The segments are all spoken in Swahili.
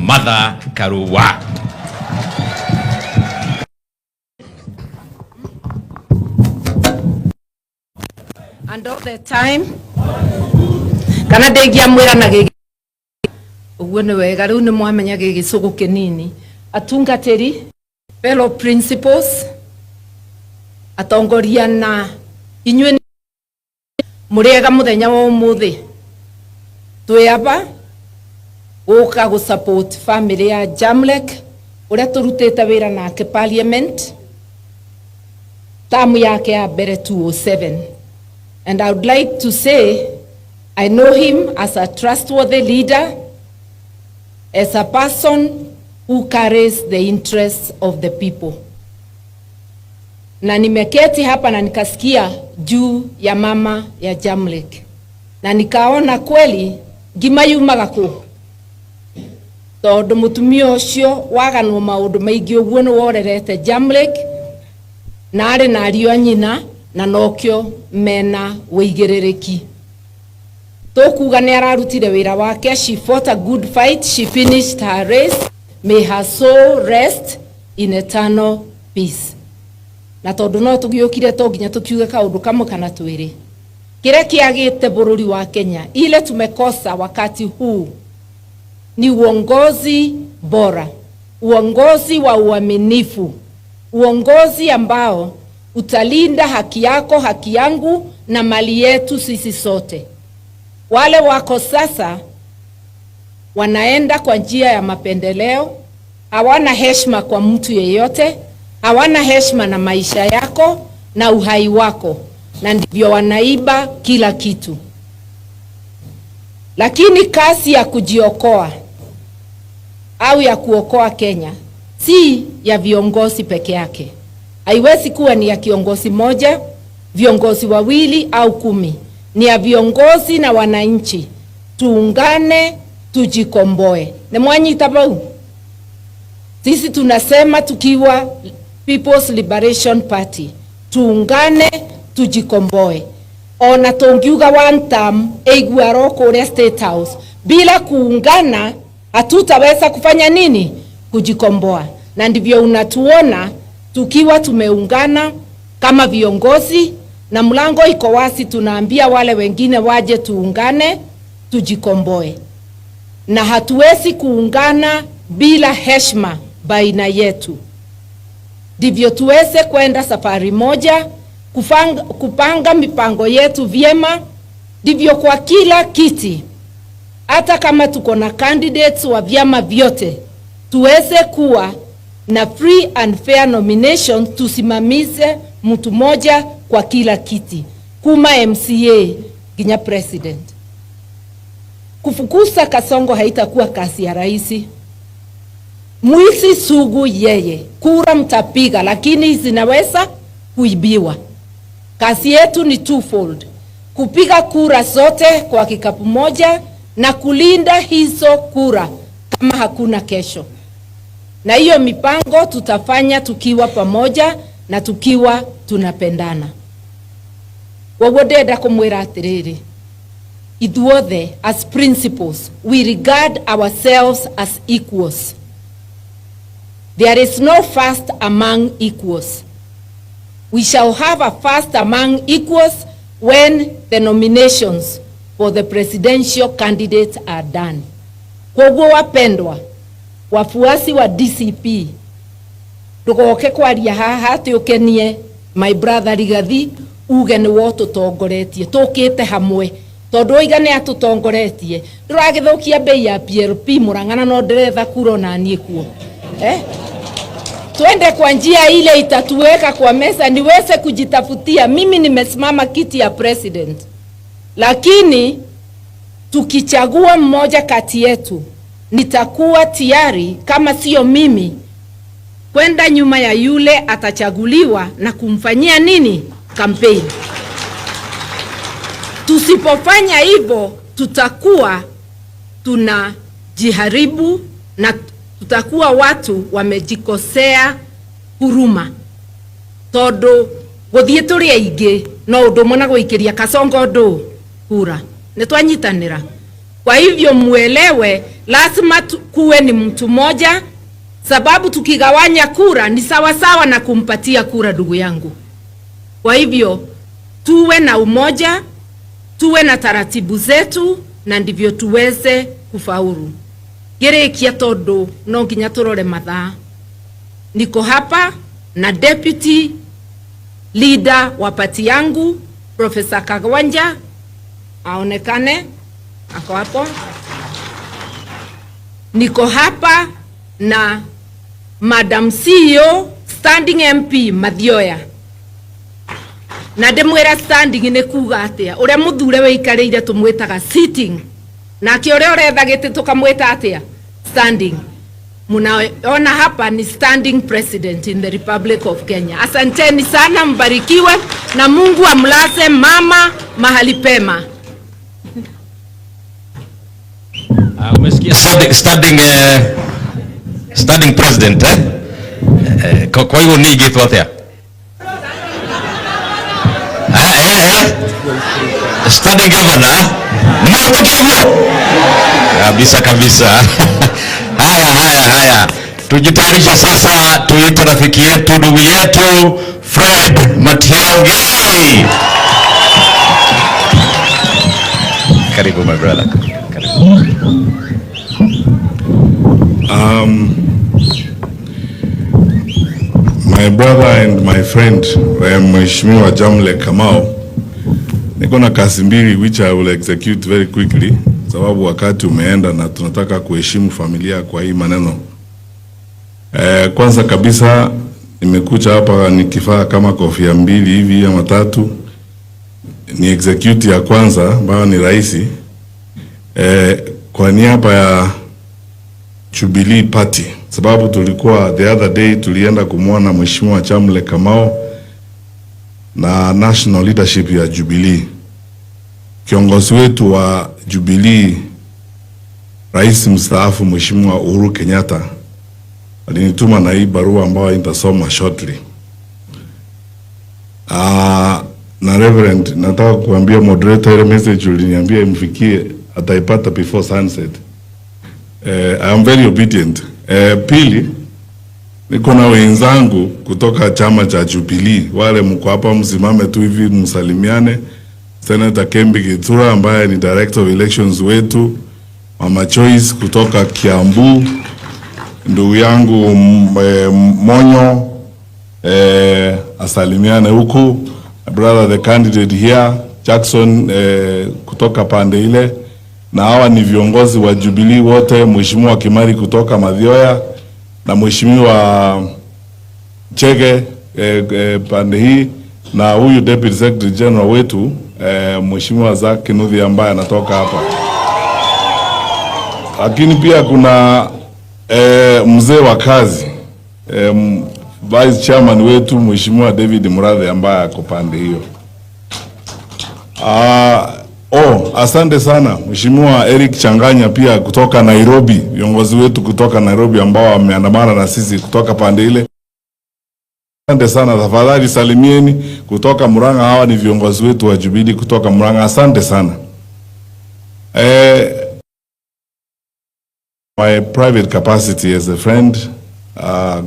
Martha Karua. And all the time kana ndegia mwira na gigi uguo ni wega riu ni mwamenya gigi sugu kinini atungatiri fellow principals atongoria na inywe muriega muthenya wa umuthi tuyaba uka go support family ya Jamlek uria turutite wira nake parliament tamu yake ya bere 207. And I would like to say, I know him as a trustworthy leader, as a person who carries the interests of the people. Na nimeketi hapa na nikasikia juu ya mama ya Jamlek. Na nikaona kweli gimayumaga ku. Tondu mutumia ucio waganwo maundu maingi uguo ni worerete Jamlek na ari na ariũ a nyina na nokyo mena wĩigĩrĩrĩki. Tokuga ni ararutire wĩra wake. She fought a good fight. She finished her race. May her soul rest in eternal peace. Na tondu no tugiukire to nginya tukiuge kaundu kamwe kana twĩrĩ. Kile kiagite bururi wa Kenya ile tumekosa wakati huu ni uongozi bora, uongozi wa uaminifu, uongozi ambao utalinda haki yako, haki yangu na mali yetu sisi sote. Wale wako sasa wanaenda kwa njia ya mapendeleo, hawana heshima kwa mtu yeyote, hawana heshima na maisha yako na uhai wako, na ndivyo wanaiba kila kitu. Lakini kasi ya kujiokoa au ya kuokoa Kenya si ya viongozi peke yake. Haiwezi kuwa ni ya kiongozi moja, viongozi wawili au 10. Ni ya viongozi na wananchi. Tuungane, tujikomboe. Ni mwanyita bau? Sisi tunasema tukiwa People's Liberation Party, tuungane, tujikomboe. Ona tungiuga one term eiguaro kule State House. Bila kuungana hatutaweza kufanya nini? Kujikomboa. Na ndivyo unatuona tukiwa tumeungana kama viongozi na mlango iko wazi, tunaambia wale wengine waje tuungane, tujikomboe. Na hatuwezi kuungana bila heshima baina yetu. Ndivyo tuweze kwenda safari moja, kupanga mipango yetu vyema. Ndivyo kwa kila kiti, hata kama tuko na candidates wa vyama vyote, tuweze kuwa na free and fair nomination, tusimamize mtu moja kwa kila kiti, kuma MCA ginya president. Kufukuza Kasongo haitakuwa kazi ya raisi. Mwisi sugu yeye, kura mtapiga lakini zinaweza kuibiwa. Kazi yetu ni twofold: kupiga kura zote kwa kikapu moja na kulinda hizo kura kama hakuna kesho. Na hiyo mipango tutafanya tukiwa pamoja na tukiwa tunapendana. Wawodeda kumwira atiriri, ithuothe as principals we regard ourselves as equals. There is no first among equals. We shall have a first among equals when the nominations for the presidential candidates are done. Kwa hivyo wapendwa, wafuasi wa DCP, tugoke kwaria haha tuukenie my brother Rigathi uge ni wo tutongoretie, tukite hamwe tondu igane atutongoretie. Nduragithukia bei ya PLP Murang'ana no ndiretha kuro na nie kuo. Twende kwa njia ile itatuweka kwa mesa niweze kujitafutia. Mimi nimesimama kiti ya president, lakini tukichagua mmoja kati yetu nitakuwa tayari, kama sio mimi, kwenda nyuma ya yule atachaguliwa na kumfanyia nini? Campaign. Tusipofanya hivyo tutakuwa tunajiharibu na tutakuwa watu wamejikosea huruma. Todo guthie turi aingi no undu mona guikiria Kasongo ndu kura. Nitwanyitanira. Kwa hivyo muelewe, lazima kuwe ni mtu moja, sababu tukigawanya kura ni sawasawa na kumpatia kura ndugu yangu. Kwa hivyo tuwe na umoja, tuwe na taratibu zetu, na ndivyo tuweze kufaulu. Gerekia todo no nginya turore mathaa. Niko hapa na deputy leader wa pati yangu Professor Kagwanja, aonekane ako hapo. Niko hapa na Madam CEO Standing MP Mathioya. Na ndemwera standing ne kuga atia uria muthure weikarire tumwetaga sitting, na kiore uretha giti tukamweta atia standing. Munaona hapa ni standing president in the Republic of Kenya. Asanteni sana, mbarikiwe na Mungu amlaze mama mahali pema. Umesikia standing president kwa hiyo ni gitu atia standing governor kabisa kabisa. Haya, tujitayarisha sasa, tuite rafiki yetu, ndugu yetu Fred Matiang'i. Karibu my brother. My brother and my friend Mheshimiwa Jamle Kamau, niko na kazi mbili which I will execute very quickly, sababu wakati umeenda na tunataka kuheshimu familia kwa hii maneno. Kwanza kabisa nimekuja hapa nikifaa kama kofia mbili hivi ama tatu. Ni execute ya kwanza ambayo ni rahisi. Kwa niaba ya Jubilee Party, sababu tulikuwa the other day tulienda kumwona Mheshimiwa Jamle Kamau na national leadership ya Jubilee. Kiongozi wetu wa Jubilee, Rais mstaafu Mheshimiwa Uhuru Kenyatta, alinituma na hii barua ambayo nitasoma shortly. Na Reverend, nataka kuambia moderator ile message uliniambia imfikie ataipata before sunset. I am very obedient. Pili, niko na wenzangu kutoka chama cha Jubilee, wale mko hapa msimame tu hivi msalimiane. Senator Kembi Githura ambaye ni Director of Elections wetu, Mama Choice kutoka Kiambu, ndugu yangu Monyo asalimiane huku, brother the candidate here Jackson kutoka pande ile, na hawa ni viongozi wa Jubilee wote, Mheshimiwa Kimari kutoka Mathioya na Mheshimiwa Chege pande hii, na huyu Deputy Secretary General wetu Mheshimiwa Zak Kinuthia ambaye anatoka hapa. Lakini pia kuna mzee wa kazi Vice Chairman wetu Mheshimiwa David Murathe ambaye ako pande hiyo. Asante sana Mheshimiwa Eric Changanya pia kutoka Nairobi, viongozi wetu kutoka Nairobi ambao wameandamana na sisi kutoka pande ile. Asante sana, tafadhali salimieni kutoka Murang'a, hawa ni viongozi wetu wa Jubilee kutoka Murang'a. Asante sana. My private capacity as a friend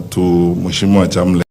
to Mheshimiwa Jamle